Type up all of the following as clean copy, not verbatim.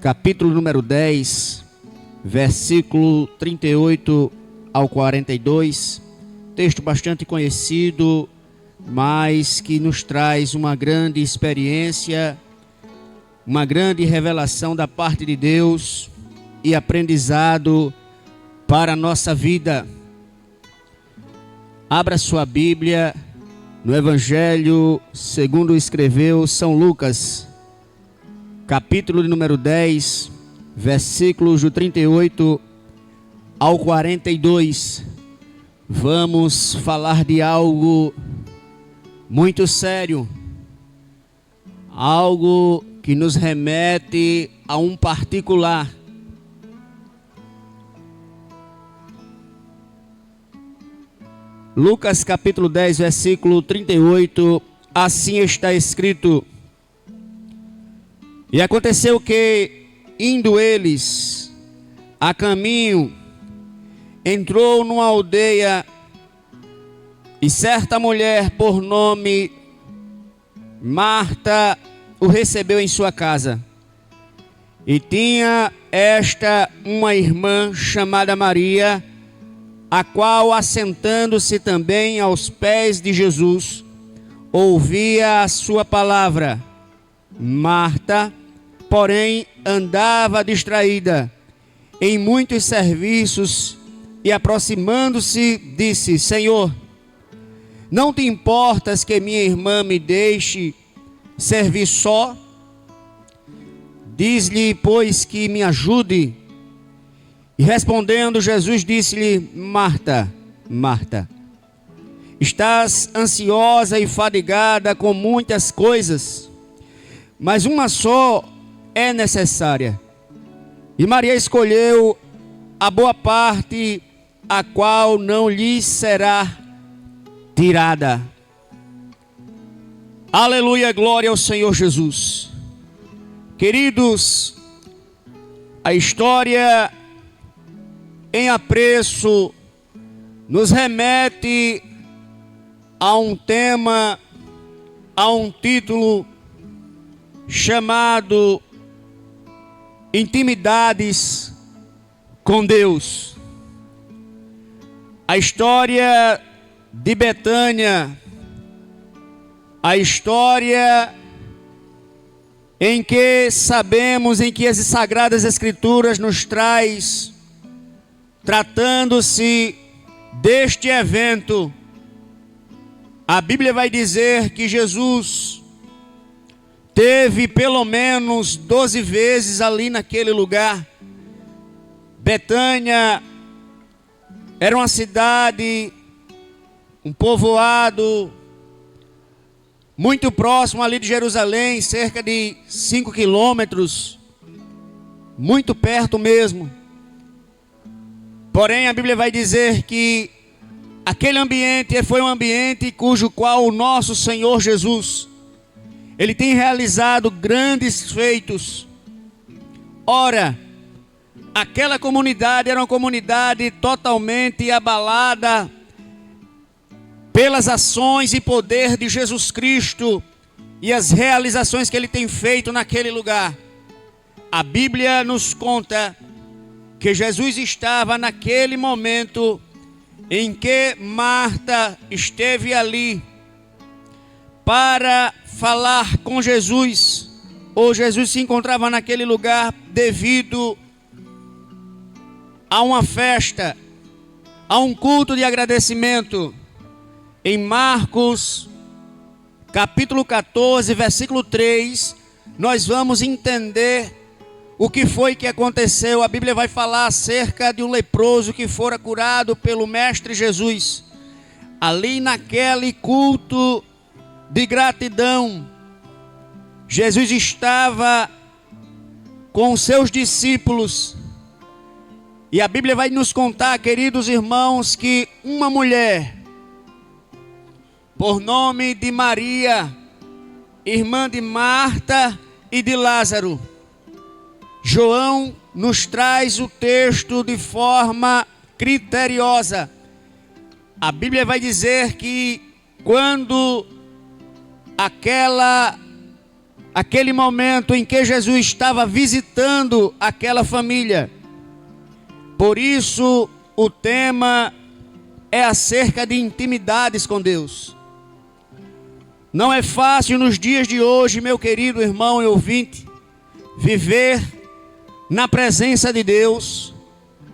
capítulo número 10, versículo 38 ao 42, texto bastante conhecido, mas que nos traz uma grande experiência, uma grande revelação da parte de Deus e aprendizado para a nossa vida. Abra sua Bíblia no Evangelho segundo escreveu São Lucas, capítulo número 10, versículos do 38 ao 42. Vamos falar de algo muito sério, algo que nos remete a um particular. Lucas capítulo 10, versículo 38, assim está escrito: E aconteceu que, indo eles a caminho, entrou numa aldeia, e certa mulher por nome Marta o recebeu em sua casa. E tinha esta uma irmã chamada Maria, a qual, assentando-se também aos pés de Jesus, ouvia a sua palavra. Marta, porém, andava distraída em muitos serviços e, aproximando-se, disse: Senhor, não te importas que minha irmã me deixe servir só? Diz-lhe, pois, que me ajude. E respondendo, Jesus disse-lhe: Marta, Marta, estás ansiosa e fadigada com muitas coisas, mas uma só é necessária. E Maria escolheu a boa parte, a qual não lhe será tirada. Aleluia, glória ao Senhor Jesus. Queridos, a história em apreço nos remete a um tema, a um título chamado Intimidades com Deus. A história de Betânia, a história em que sabemos, em que as Sagradas Escrituras nos traz, tratando-se deste evento, a Bíblia vai dizer que Jesus teve pelo menos 12 vezes ali naquele lugar. Betânia era uma cidade, um povoado muito próximo ali de Jerusalém, cerca de 5 quilômetros, muito perto mesmo. Porém, a Bíblia vai dizer que aquele ambiente foi um ambiente cujo qual o nosso Senhor Jesus, Ele tem realizado grandes feitos. Ora, aquela comunidade era uma comunidade totalmente abalada pelas ações e poder de Jesus Cristo e as realizações que Ele tem feito naquele lugar. A Bíblia nos conta que Jesus estava naquele momento em que Marta esteve ali para falar com Jesus, ou Jesus se encontrava naquele lugar devido a uma festa, a um culto de agradecimento. Em Marcos, capítulo 14, versículo 3, nós vamos entender o que foi que aconteceu. A Bíblia vai falar acerca de um leproso que fora curado pelo Mestre Jesus. Ali naquele culto de gratidão, Jesus estava com os seus discípulos. E a Bíblia vai nos contar, queridos irmãos, que uma mulher por nome de Maria, irmã de Marta e de Lázaro. João nos traz o texto de forma criteriosa. A Bíblia vai dizer que quando aquele momento em que Jesus estava visitando aquela família. Por isso, o tema é acerca de intimidades com Deus. Não é fácil nos dias de hoje, meu querido irmão e ouvinte, viver na presença de Deus,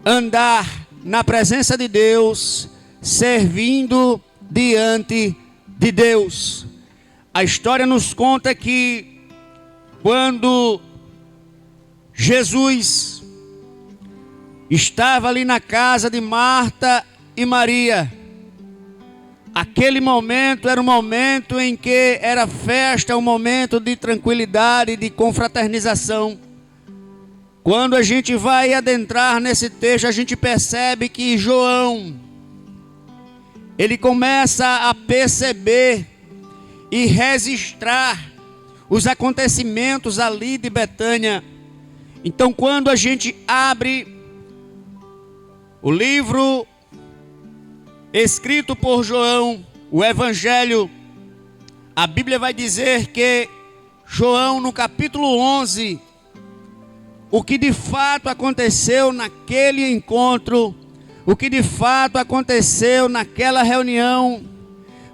andar na presença de Deus, servindo diante de Deus. A história nos conta que quando Jesus estava ali na casa de Marta e Maria, aquele momento era um momento em que era festa, um momento de tranquilidade, de confraternização. Quando a gente vai adentrar nesse texto, a gente percebe que João, ele começa a perceber e registrar os acontecimentos ali de Betânia. Então, quando a gente abre o livro escrito por João, o Evangelho, a Bíblia vai dizer que João, no capítulo 11, o que de fato aconteceu naquele encontro, o que de fato aconteceu naquela reunião,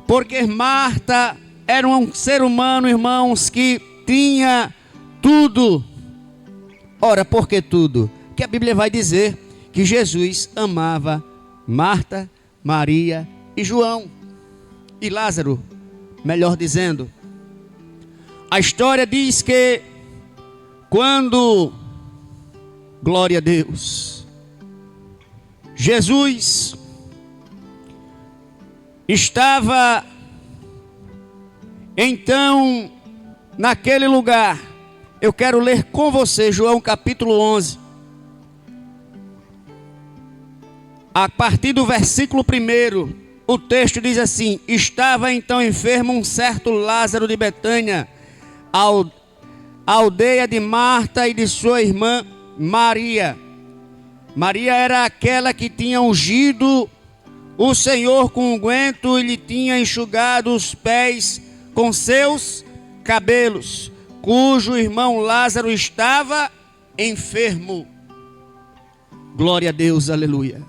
porque Marta era um ser humano, irmãos, que tinha tudo. Ora, por que tudo? Que a Bíblia vai dizer que Jesus amava Marta, Maria e João e Lázaro, melhor dizendo. A história diz que quando, glória a Deus, Jesus estava então naquele lugar, eu quero ler com você João capítulo 11, a partir do versículo 1, o texto diz assim: estava então enfermo um certo Lázaro de Betânia, a aldeia de Marta e de sua irmã Maria. Maria era aquela que tinha ungido o Senhor com unguento e lhe tinha enxugado os pés com seus cabelos, cujo irmão Lázaro estava enfermo. Glória a Deus, aleluia.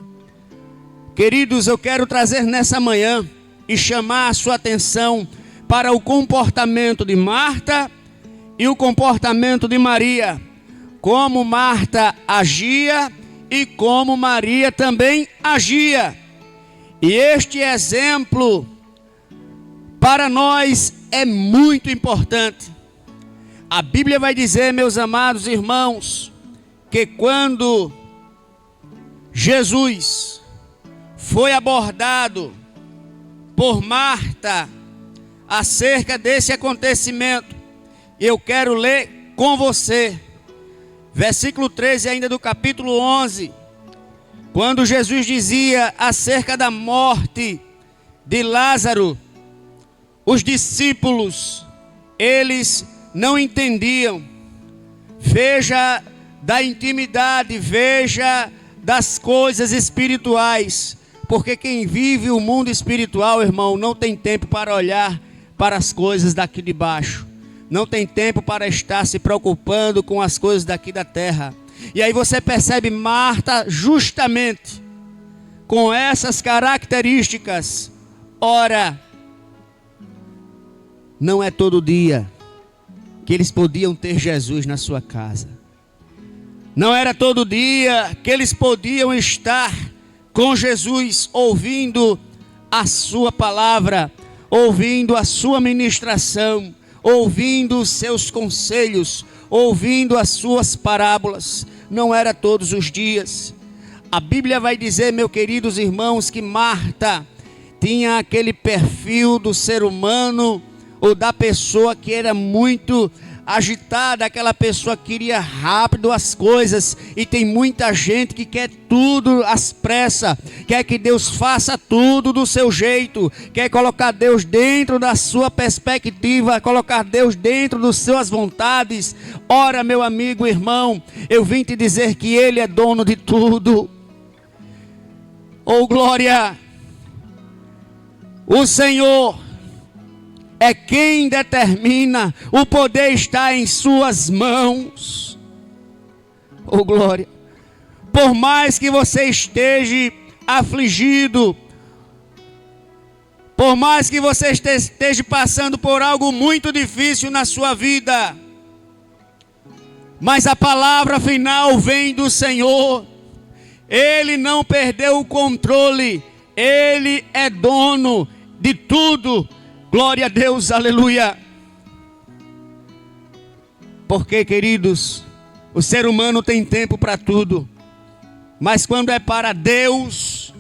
Queridos, eu quero trazer nessa manhã e chamar a sua atenção para o comportamento de Marta e o comportamento de Maria. Como Marta agia e como Maria também agia. E este exemplo para nós é muito importante. A Bíblia vai dizer, meus amados irmãos, que quando Jesus foi abordado por Marta acerca desse acontecimento, eu quero ler com você, versículo 13 ainda do capítulo 11, quando Jesus dizia acerca da morte de Lázaro, os discípulos, eles não entendiam. Veja da intimidade, veja das coisas espirituais, porque quem vive o mundo espiritual, irmão, não tem tempo para olhar para as coisas daqui de baixo, não tem tempo para estar se preocupando com as coisas daqui da terra. E aí você percebe Marta justamente com essas características. Ora, não é todo dia que eles podiam ter Jesus na sua casa. Não era todo dia que eles podiam estar com Jesus, ouvindo a sua palavra, ouvindo a sua ministração, ouvindo os seus conselhos, ouvindo as suas parábolas. Não era todos os dias. A Bíblia vai dizer, meus queridos irmãos, que Marta tinha aquele perfil do ser humano ou da pessoa que era muito agitada, aquela pessoa que queria rápido as coisas, e tem muita gente que quer tudo às pressas, quer que Deus faça tudo do seu jeito, quer colocar Deus dentro da sua perspectiva, colocar Deus dentro das suas vontades. Ora, meu amigo, irmão, eu vim te dizer que Ele é dono de tudo. Oh glória! O Senhor, é quem determina, o poder está em suas mãos. Oh glória! Por mais que você esteja afligido, por mais que você esteja passando por algo muito difícil na sua vida, mas a palavra final vem do Senhor. Ele não perdeu o controle, Ele é dono de tudo. Glória a Deus, aleluia. Porque, queridos, o ser humano tem tempo para tudo, mas quando é para Deus,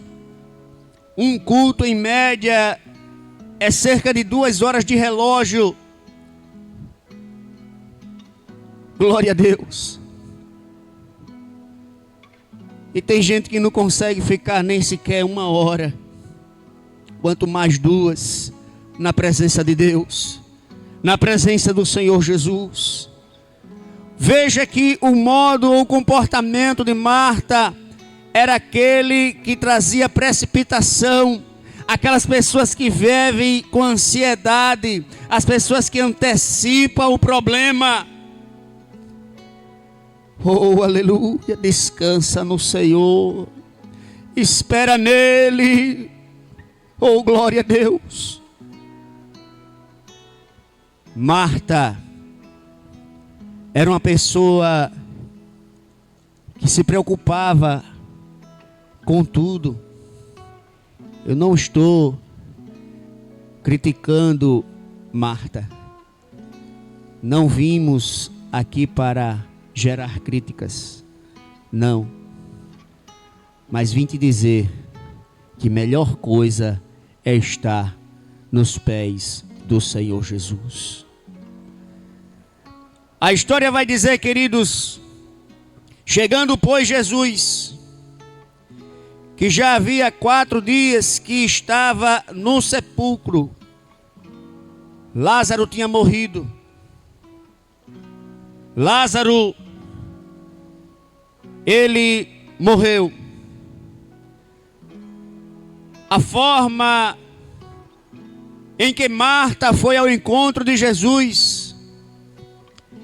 um culto em média é cerca de 2 horas de relógio. Glória a Deus. E tem gente que não consegue ficar nem sequer 1 hora, quanto mais 2, na presença de Deus, na presença do Senhor Jesus. Veja que o modo ou o comportamento de Marta era aquele que trazia precipitação. Aquelas pessoas que vivem com ansiedade, as pessoas que antecipam o problema. Oh, aleluia, descansa no Senhor, espera nele. Oh, glória a Deus. Marta era uma pessoa que se preocupava com tudo. Eu não estou criticando Marta. Não vimos aqui para gerar críticas, não. Mas vim te dizer que melhor coisa é estar nos pés do Senhor Jesus. A história vai dizer, queridos, chegando pois Jesus, que já havia 4 dias que estava no sepulcro, Lázaro tinha morrido. Lázaro, ele morreu. A forma em que Marta foi ao encontro de Jesus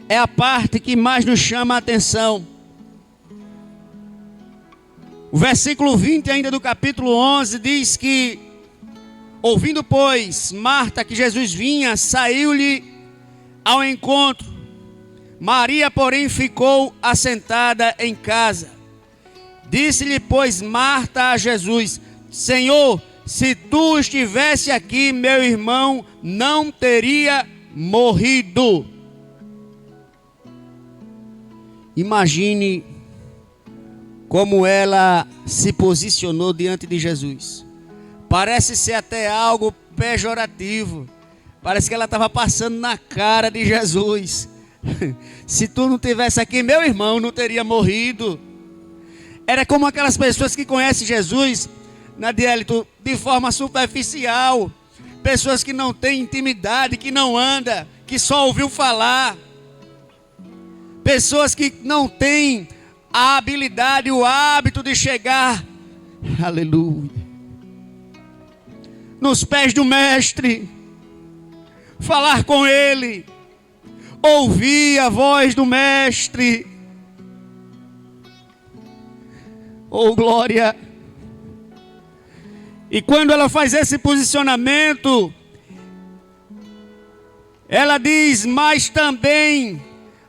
é a parte que mais nos chama a atenção. O versículo 20 ainda do capítulo 11 diz que, ouvindo pois Marta que Jesus vinha, saiu-lhe ao encontro. Maria, porém, ficou assentada em casa. Disse-lhe, pois, Marta a Jesus: Senhor, se tu estivesse aqui, meu irmão não teria morrido. Imagine como ela se posicionou diante de Jesus. Parece ser até algo pejorativo. Parece que ela estava passando na cara de Jesus. Se tu não tivesse aqui, meu irmão não teria morrido. Era como aquelas pessoas que conhecem Jesus, Nadielito, de forma superficial. Pessoas que não têm intimidade, que não anda, que só ouviu falar. Pessoas que não têm a habilidade, o hábito de chegar, aleluia, nos pés do mestre, falar com ele, ouvir a voz do mestre. Oh, glória! E quando ela faz esse posicionamento, ela diz: mas também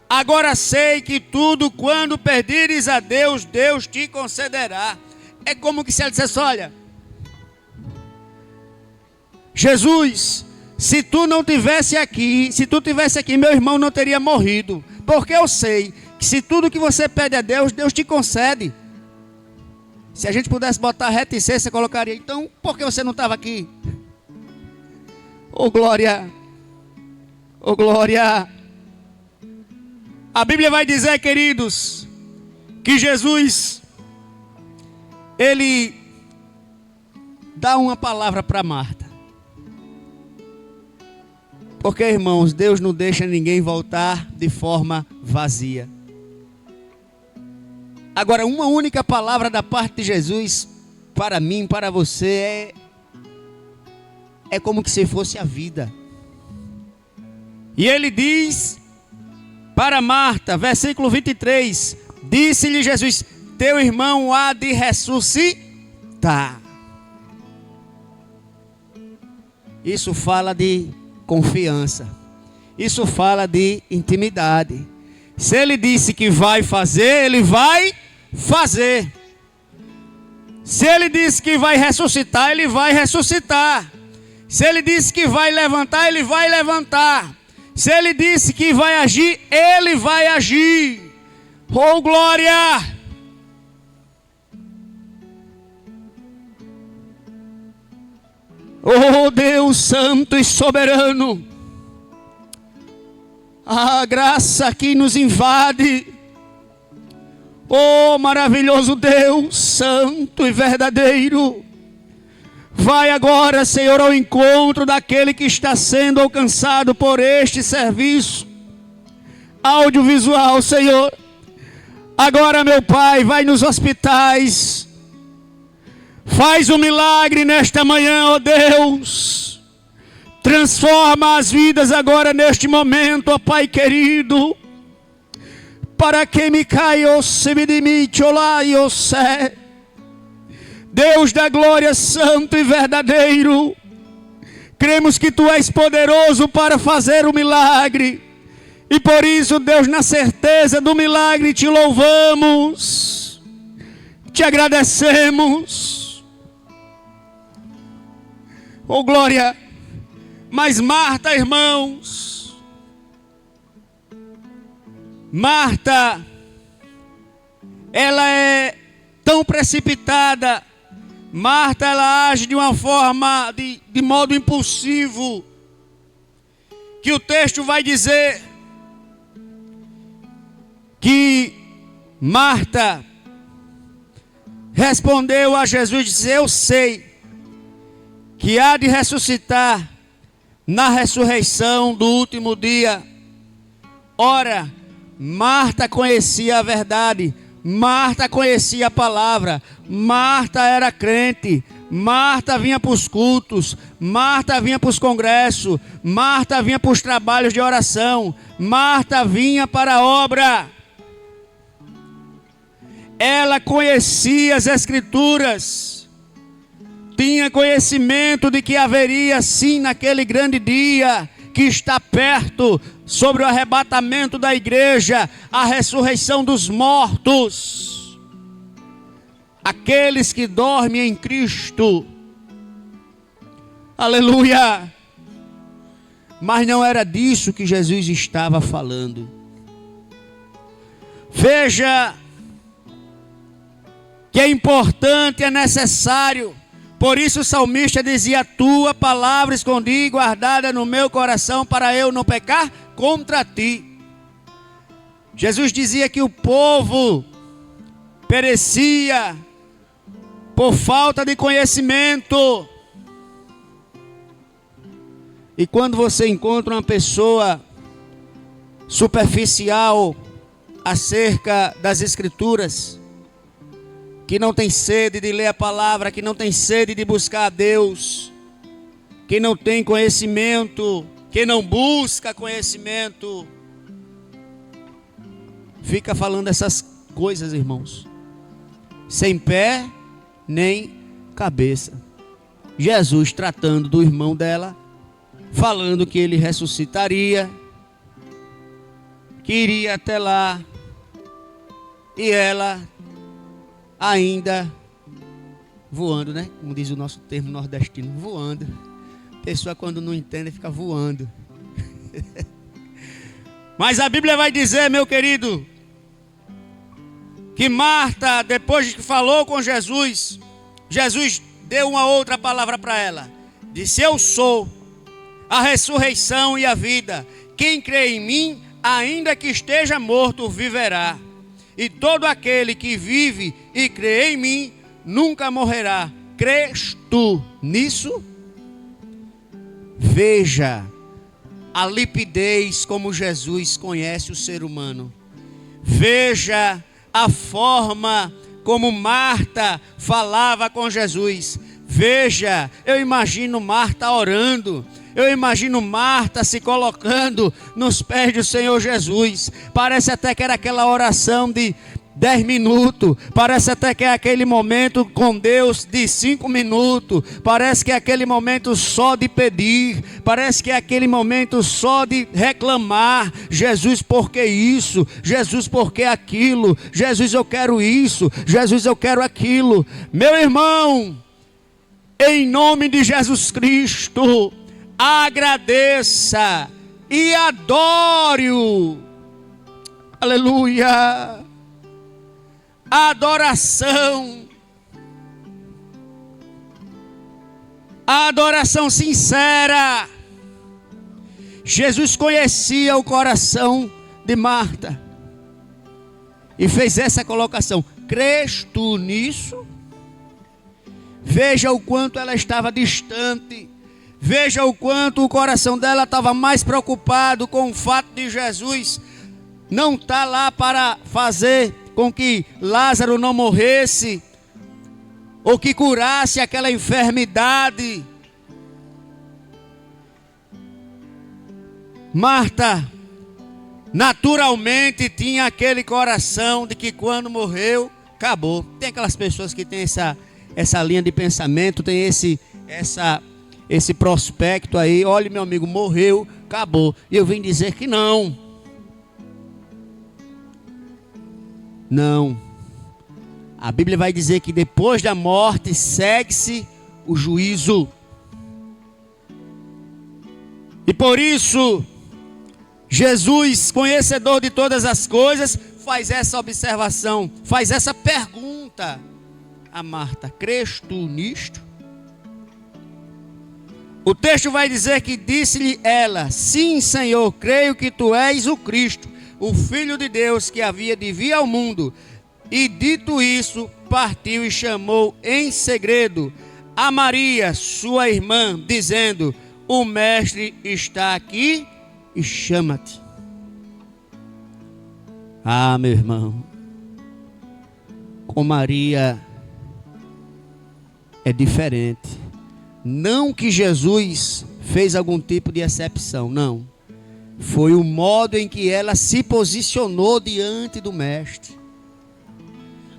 agora sei que tudo quando pedires a Deus, Deus te concederá. É como que se ela dissesse: olha, Jesus, se tu não tivesse aqui, se tu tivesse aqui, meu irmão não teria morrido. Porque eu sei que se tudo que você pede a Deus, Deus te concede. Se a gente pudesse botar reticência, colocaria: então, por que você não estava aqui? Oh glória! Oh glória! A Bíblia vai dizer, queridos, que Jesus, ele dá uma palavra para Marta. Porque, irmãos, Deus não deixa ninguém voltar de forma vazia. Agora, uma única palavra da parte de Jesus, para mim, para você, é como que se fosse a vida. E ele diz para Marta, versículo 23, disse-lhe Jesus: teu irmão há de ressuscitar. Isso fala de confiança. Isso fala de intimidade. Se ele disse que vai fazer, ele vai fazer. Se ele disse que vai ressuscitar, ele vai ressuscitar. Se ele disse que vai levantar, ele vai levantar. Se ele disse que vai agir, ele vai agir. Oh, glória! Oh, Deus santo e soberano, a graça que nos invade. Oh, maravilhoso Deus, santo e verdadeiro, vai agora, Senhor, ao encontro daquele que está sendo alcançado por este serviço audiovisual, Senhor. Agora, meu Pai, vai nos hospitais, faz um milagre nesta manhã, ó Deus. Transforma as vidas agora neste momento, ó Pai querido. Para que me caia o semidimite, olá e o sé. Deus da glória, santo e verdadeiro, cremos que Tu és poderoso para fazer o milagre. E por isso, Deus, na certeza do milagre, Te louvamos, Te agradecemos. Oh, glória! Mas Marta, irmãos, Marta, ela é tão precipitada. Marta, ela age de uma forma, de modo impulsivo, que o texto vai dizer que Marta respondeu a Jesus e disse: eu sei que há de ressuscitar na ressurreição do último dia. Ora, Marta conhecia a verdade, Marta conhecia a palavra, Marta era crente, Marta vinha para os cultos, Marta vinha para os congressos, Marta vinha para os trabalhos de oração, Marta vinha para a obra. Ela conhecia as Escrituras, tinha conhecimento de que haveria sim naquele grande dia que está perto, sobre o arrebatamento da igreja, a ressurreição dos mortos, aqueles que dormem em Cristo. Aleluia! Mas não era disso que Jesus estava falando. Veja que é importante, é necessário. Por isso o salmista dizia: tua palavra escondi, guardada no meu coração, para eu não pecar contra ti. Jesus dizia que o povo perecia por falta de conhecimento. E quando você encontra uma pessoa superficial acerca das Escrituras, que não tem sede de ler a palavra, que não tem sede de buscar a Deus, que não tem conhecimento, que não busca conhecimento, fica falando essas coisas, irmãos, sem pé nem cabeça. Jesus tratando do irmão dela, falando que ele ressuscitaria, que iria até lá, e ela ainda voando, né? Como diz o nosso termo nordestino, voando. A pessoa, quando não entende, fica voando. Mas a Bíblia vai dizer, meu querido, que Marta, depois que falou com Jesus, Jesus deu uma outra palavra para ela. Disse: eu sou a ressurreição e a vida. Quem crê em mim, ainda que esteja morto, viverá. E todo aquele que vive e crê em mim, nunca morrerá. Crês tu nisso? Veja a limpidez como Jesus conhece o ser humano. Veja a forma como Marta falava com Jesus. Veja, eu imagino Marta orando. Eu imagino Marta se colocando nos pés do Senhor Jesus. Parece até que era aquela oração de 10 minutos. Parece até que é aquele momento com Deus de 5 minutos. Parece que é aquele momento só de pedir. Parece que é aquele momento só de reclamar. Jesus, por que isso? Jesus, por que aquilo? Jesus, eu quero isso. Jesus, eu quero aquilo. Meu irmão, em nome de Jesus Cristo, agradeça e adore-o. Aleluia. A adoração sincera. Jesus conhecia o coração de Marta e fez essa colocação: crês tu nisso? Veja o quanto ela estava distante. Veja o quanto o coração dela estava mais preocupado com o fato de Jesus não estar lá para fazer com que Lázaro não morresse, ou que curasse aquela enfermidade. Marta naturalmente tinha aquele coração de que quando morreu, acabou. Tem aquelas pessoas que têm essa linha de pensamento, tem esse prospecto aí: olha, meu amigo, morreu, acabou. E eu vim dizer que não. Não. A Bíblia vai dizer que depois da morte segue-se o juízo. E por isso, Jesus, conhecedor de todas as coisas, faz essa observação, faz essa pergunta a Marta: crês tu nisto? O texto vai dizer que disse-lhe ela: sim, Senhor, creio que tu és o Cristo, o Filho de Deus, que havia de vir ao mundo. E dito isso, partiu e chamou em segredo a Maria, sua irmã, dizendo: o mestre está aqui e chama-te. Ah, meu irmão, com Maria é diferente. Não que Jesus fez algum tipo de exceção, não. Foi o modo em que ela se posicionou diante do mestre.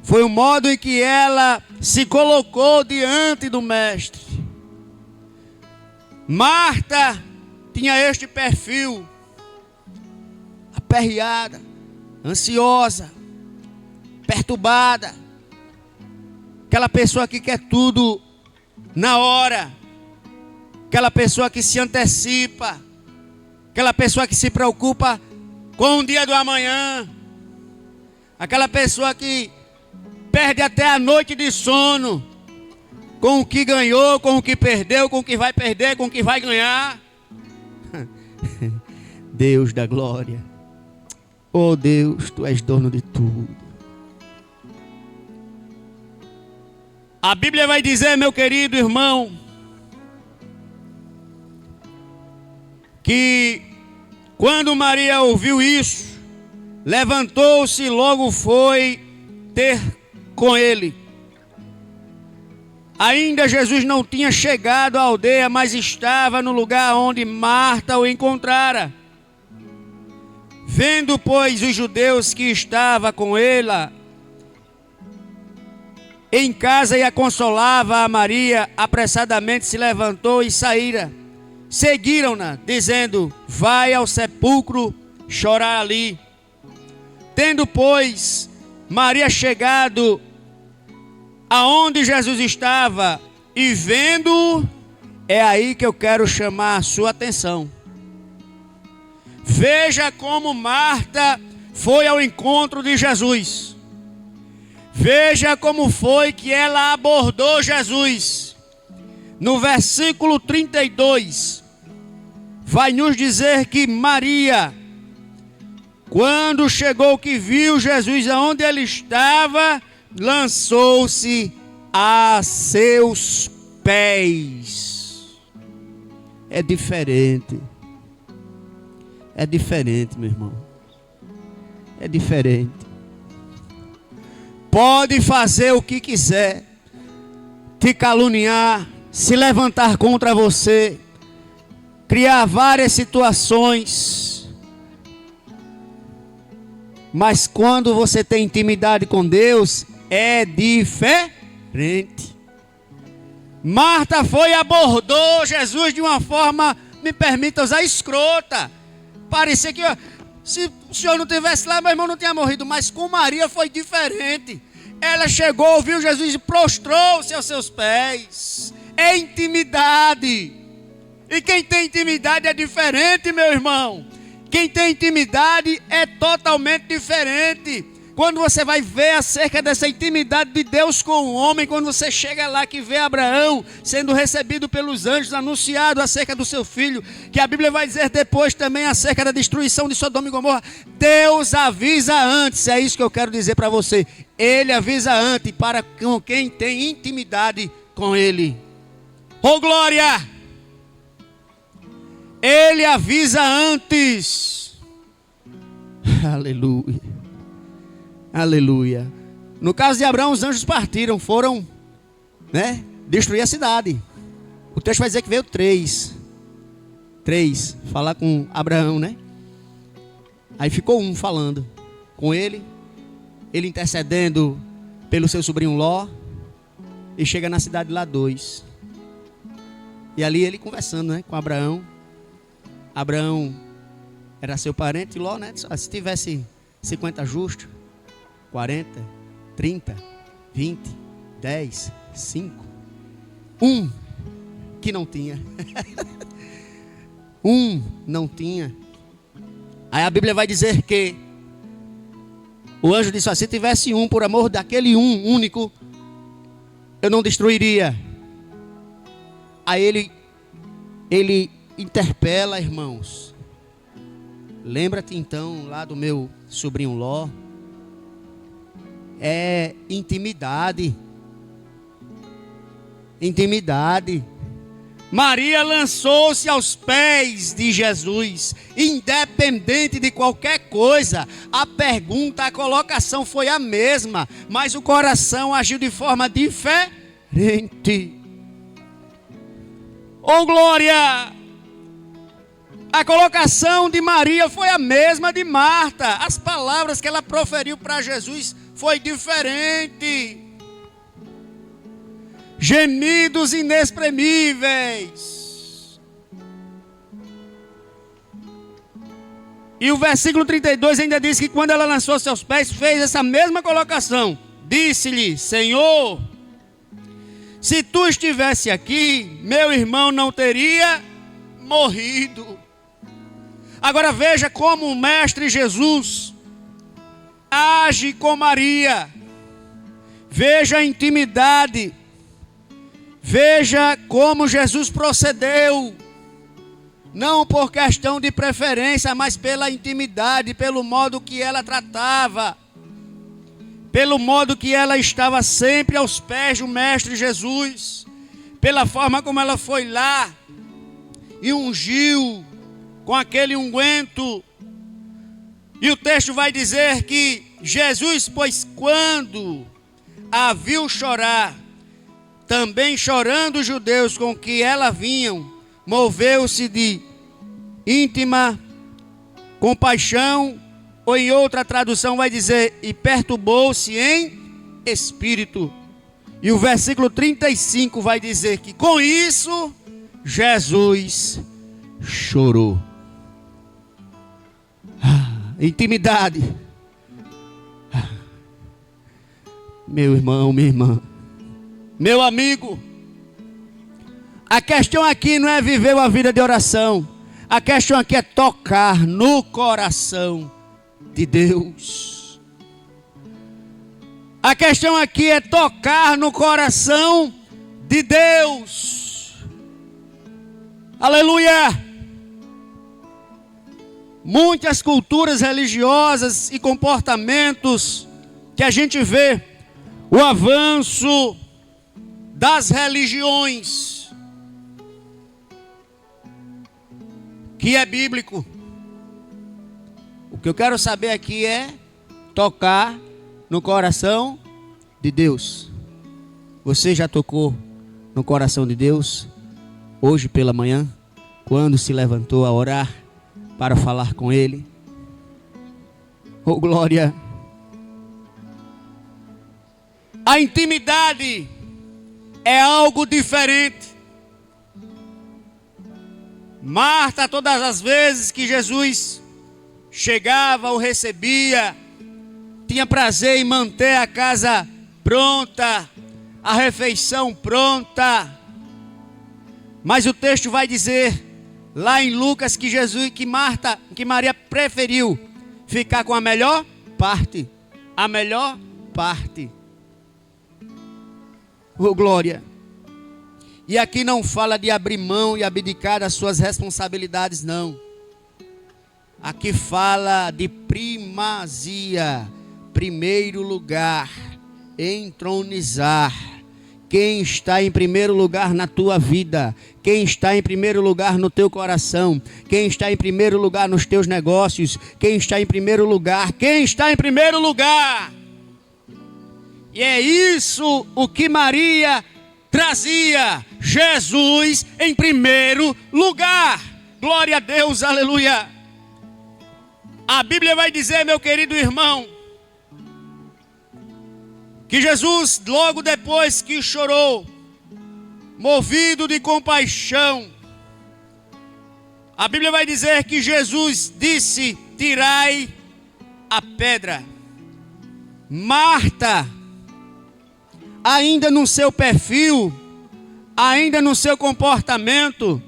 Foi o modo em que ela se colocou diante do mestre. Marta tinha este perfil: aperreada, ansiosa, perturbada. Aquela pessoa que quer tudo na hora. Aquela pessoa que se antecipa. Aquela pessoa que se preocupa com o dia do amanhã. Aquela pessoa que perde até a noite de sono com o que ganhou, com o que perdeu, com o que vai perder, com o que vai ganhar. Deus da glória. Oh Deus, tu és dono de tudo. A Bíblia vai dizer, meu querido irmão, que quando Maria ouviu isso, levantou-se e logo foi ter com ele. Ainda Jesus não tinha chegado à aldeia, mas estava no lugar onde Marta o encontrara. Vendo, pois, os judeus que estava com ela em casa e a consolava, a Maria apressadamente se levantou e saíra. Seguiram-na, dizendo: vai ao sepulcro chorar ali. Tendo, pois, Maria chegado aonde Jesus estava e vendo, é aí que eu quero chamar a sua atenção. Veja como Marta foi ao encontro de Jesus. Veja como foi que ela abordou Jesus. No versículo 32, vai nos dizer que Maria, quando chegou que viu Jesus aonde ele estava, lançou-se a seus pés. É diferente. É diferente, meu irmão. É diferente. Pode fazer o que quiser. te caluniar, se levantar contra você, criar várias situações. Mas quando você tem intimidade com Deus, é diferente. Marta foi e abordou Jesus de uma forma, me permita usar, escrota. Parecia que se o Senhor não tivesse lá, meu irmão não tinha morrido. Mas com Maria foi diferente. Ela chegou, ouviu Jesus e prostrou-se aos seus pés. É intimidade. E quem tem intimidade é diferente, meu irmão. Quem tem intimidade é totalmente diferente. Quando você vai ver acerca dessa intimidade de Deus com o homem, quando você chega lá que vê Abraão sendo recebido pelos anjos, anunciado acerca do seu filho, que a Bíblia vai dizer depois também acerca da destruição de Sodoma e Gomorra, Deus avisa antes, é isso que eu quero dizer para você. Ele avisa antes para quem tem intimidade com Ele. Oh glória! Ele avisa antes. Aleluia. Aleluia. No caso de Abraão, os anjos partiram, foram, destruir a cidade. O texto vai dizer que veio três falar com Abraão, Aí ficou um falando com ele intercedendo pelo seu sobrinho Ló, e chega na cidade lá 2. E ali ele conversando, com Abraão. Abraão era seu parente, e Ló, se tivesse 50 justos, 40, 30, 20, 10, 5. Um que não tinha. Um não tinha. Aí a Bíblia vai dizer que o anjo disse assim: se tivesse um, por amor daquele um único, eu não destruiria. Aí ele interpela, irmãos. Lembra-te então lá do meu sobrinho Ló. É intimidade. Intimidade. Maria lançou-se aos pés de Jesus, independente de qualquer coisa. A pergunta, a colocação foi a mesma, mas o coração agiu de forma diferente. Oh glória! A colocação de Maria foi a mesma de Marta. As palavras que ela proferiu para Jesus foi diferente. Gemidos inexprimíveis. E o versículo 32 ainda diz que quando ela lançou seus pés, fez essa mesma colocação. Disse-lhe: Senhor, se tu estivesse aqui, meu irmão não teria morrido. Agora veja como o Mestre Jesus age com Maria. Veja a intimidade. Veja como Jesus procedeu. Não por questão de preferência, mas pela intimidade, pelo modo que ela tratava. Pelo modo que ela estava sempre aos pés do Mestre Jesus. Pela forma como ela foi lá e ungiu com aquele unguento. E o texto vai dizer que Jesus, pois quando a viu chorar, também chorando os judeus com que ela vinham, moveu-se de íntima compaixão, ou em outra tradução vai dizer, e perturbou-se em espírito. E o versículo 35 vai dizer que com isso Jesus chorou. Intimidade. Meu irmão, minha irmã, meu amigo, a questão aqui não é viver uma vida de oração. A questão aqui é tocar no coração de Deus. A questão aqui é tocar no coração de Deus. Aleluia! Muitas culturas religiosas e comportamentos que a gente vê o avanço das religiões, que é bíblico. O que eu quero saber aqui é tocar no coração de Deus. Você já tocou no coração de Deus, hoje pela manhã, quando se levantou a orar para falar com Ele? Oh, glória! A intimidade é algo diferente. Marta, todas as vezes que Jesus chegava, o recebia, tinha prazer em manter a casa pronta, a refeição pronta. Mas o texto vai dizer lá em Lucas que Maria preferiu ficar com a melhor parte. A melhor parte. Oh, glória! E aqui não fala de abrir mão e abdicar das suas responsabilidades, não. Aqui fala de primazia, primeiro lugar, entronizar. Quem está em primeiro lugar na tua vida, quem está em primeiro lugar no teu coração, quem está em primeiro lugar nos teus negócios, quem está em primeiro lugar, quem está em primeiro lugar. E é isso o que Maria trazia, Jesus em primeiro lugar. Glória a Deus, aleluia. A Bíblia vai dizer, meu querido irmão, que Jesus, logo depois que chorou, movido de compaixão, a Bíblia vai dizer que Jesus disse: tirai a pedra. Marta, ainda no seu perfil, ainda no seu comportamento,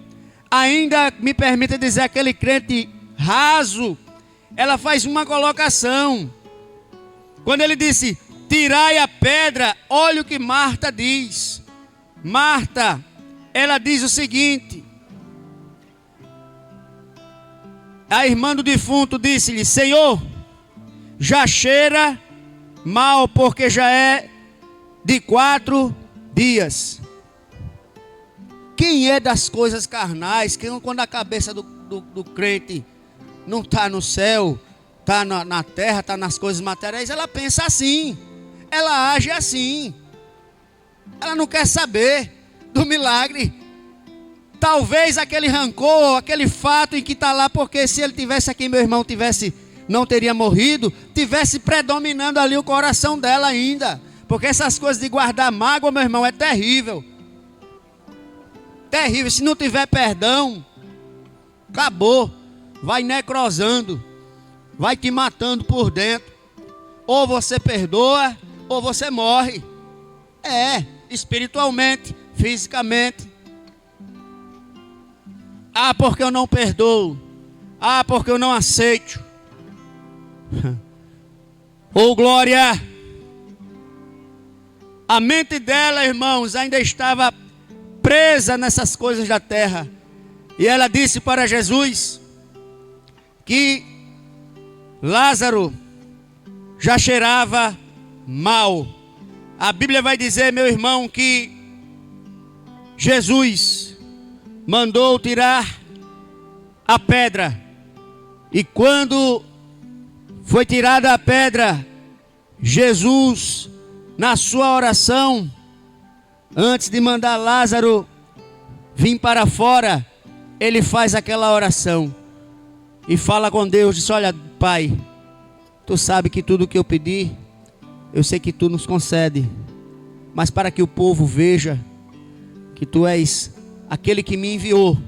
ainda, me permita dizer, aquele crente raso, ela faz uma colocação. Quando ele disse: tirai a pedra, olha o que Marta diz. Marta, ela diz o seguinte: a irmã do defunto disse-lhe: Senhor, já cheira mal, porque já é de 4 dias. Quem é das coisas carnais, quando a cabeça do crente não está no céu, está na terra, está nas coisas materiais, ela pensa assim, ela age assim, ela não quer saber do milagre. Talvez aquele rancor, aquele fato em que está lá, porque se ele tivesse aqui, meu irmão não teria morrido, tivesse predominando ali o coração dela ainda. Porque essas coisas de guardar mágoa, meu irmão, é terrível. Terrível. Se não tiver perdão, acabou. Vai necrosando. Vai te matando por dentro. Ou você perdoa, ou você morre. Espiritualmente, fisicamente. Ah, porque eu não perdoo. Ah, porque eu não aceito. Oh, glória! A mente dela, irmãos, ainda estava presa nessas coisas da terra. E ela disse para Jesus que Lázaro já cheirava mal. A Bíblia vai dizer, meu irmão, que Jesus mandou tirar a pedra. E quando foi tirada a pedra, Jesus, na sua oração, antes de mandar Lázaro vir para fora, ele faz aquela oração e fala com Deus, diz: olha, Pai, tu sabe que tudo que eu pedi, eu sei que tu nos concede, mas para que o povo veja que tu és aquele que me enviou.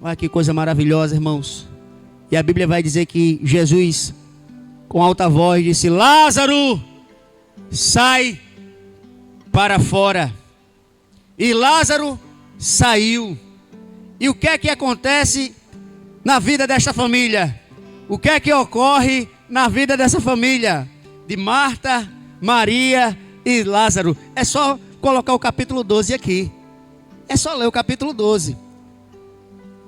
Olha que coisa maravilhosa, irmãos. E a Bíblia vai dizer que Jesus, com alta voz, disse: Lázaro, sai para fora. E Lázaro saiu. E o que é que acontece na vida desta família? O que é que ocorre na vida dessa família? De Marta, Maria e Lázaro. É só colocar o capítulo 12 aqui. É só ler o capítulo 12.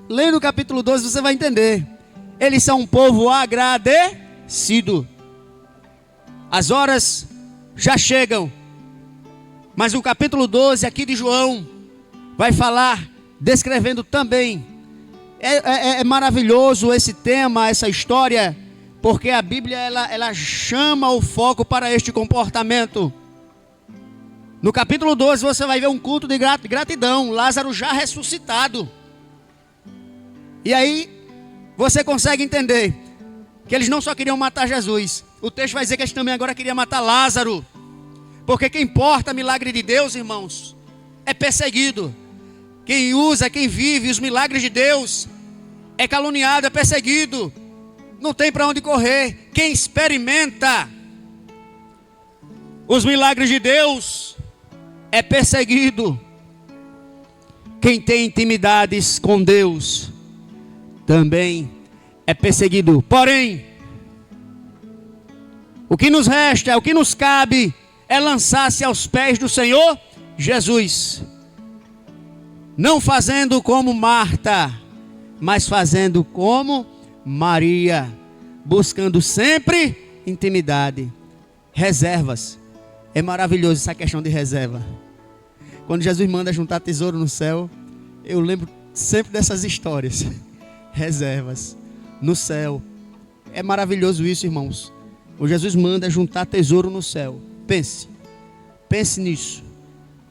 Lendo o capítulo 12 você vai entender. Eles são um povo agradecido. As horas já chegam. Mas o capítulo 12 aqui de João vai falar, descrevendo também. É maravilhoso esse tema, essa história, porque a Bíblia ela chama o foco para este comportamento. No capítulo 12 você vai ver um culto de gratidão. Lázaro já ressuscitado. E aí você consegue entender que eles não só queriam matar Jesus. O texto vai dizer que eles também agora queriam matar Lázaro. Porque quem porta milagre de Deus, irmãos, é perseguido. Quem usa, quem vive os milagres de Deus é caluniado, é perseguido. Não tem para onde correr. Quem experimenta os milagres de Deus é perseguido. Quem tem intimidades com Deus também é perseguido. Porém, o que nos resta, o que nos cabe é lançar-se aos pés do Senhor Jesus. Não fazendo como Marta, mas fazendo como Maria, buscando sempre intimidade, reservas. É maravilhoso essa questão de reserva. Quando Jesus manda juntar tesouro no céu, eu lembro sempre dessas histórias. Reservas no céu. É maravilhoso isso, irmãos. O Jesus manda juntar tesouro no céu. Pense nisso.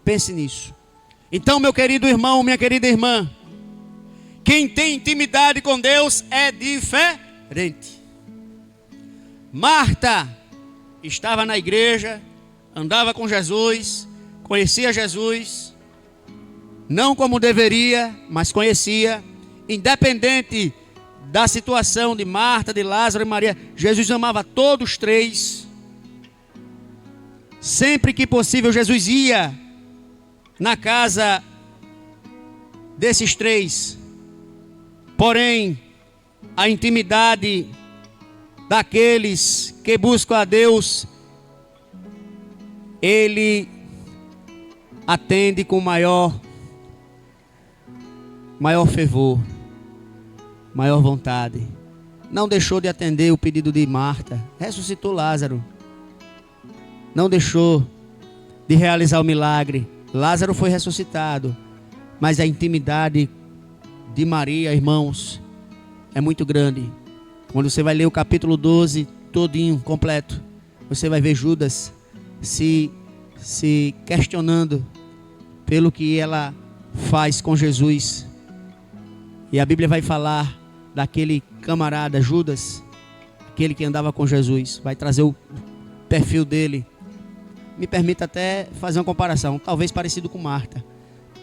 Pense nisso. Então, meu querido irmão, minha querida irmã, quem tem intimidade com Deus é diferente. Marta estava na igreja, andava com Jesus, conhecia Jesus, não como deveria, mas conhecia. Independente da situação de Marta, de Lázaro e Maria, Jesus amava todos três. Sempre que possível, Jesus ia na casa desses três. Porém, a intimidade daqueles que buscam a Deus, Ele atende com maior fervor, maior vontade. Não deixou de atender o pedido de Marta. Ressuscitou Lázaro. Não deixou de realizar o milagre. Lázaro foi ressuscitado. Mas a intimidade de Maria, irmãos, é muito grande. Quando você vai ler o capítulo 12 todinho, completo, você vai ver Judas se questionando pelo que ela faz com Jesus. E a Bíblia vai falar daquele camarada Judas, aquele que andava com Jesus. Vai trazer o perfil dele. Me permita até fazer uma comparação, talvez parecido com Marta.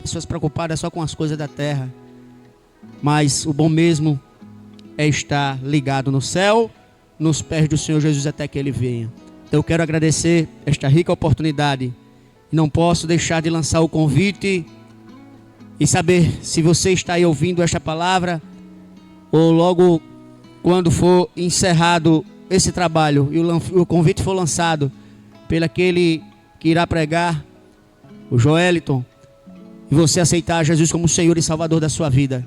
Pessoas preocupadas só com as coisas da terra. Mas o bom mesmo é estar ligado no céu, nos pés do Senhor Jesus até que Ele venha. Então eu quero agradecer esta rica oportunidade. Não posso deixar de lançar o convite e saber se você está aí ouvindo esta palavra, ou logo quando for encerrado esse trabalho e o convite for lançado pelo aquele que irá pregar, o Joeliton, e você aceitar Jesus como Senhor e Salvador da sua vida.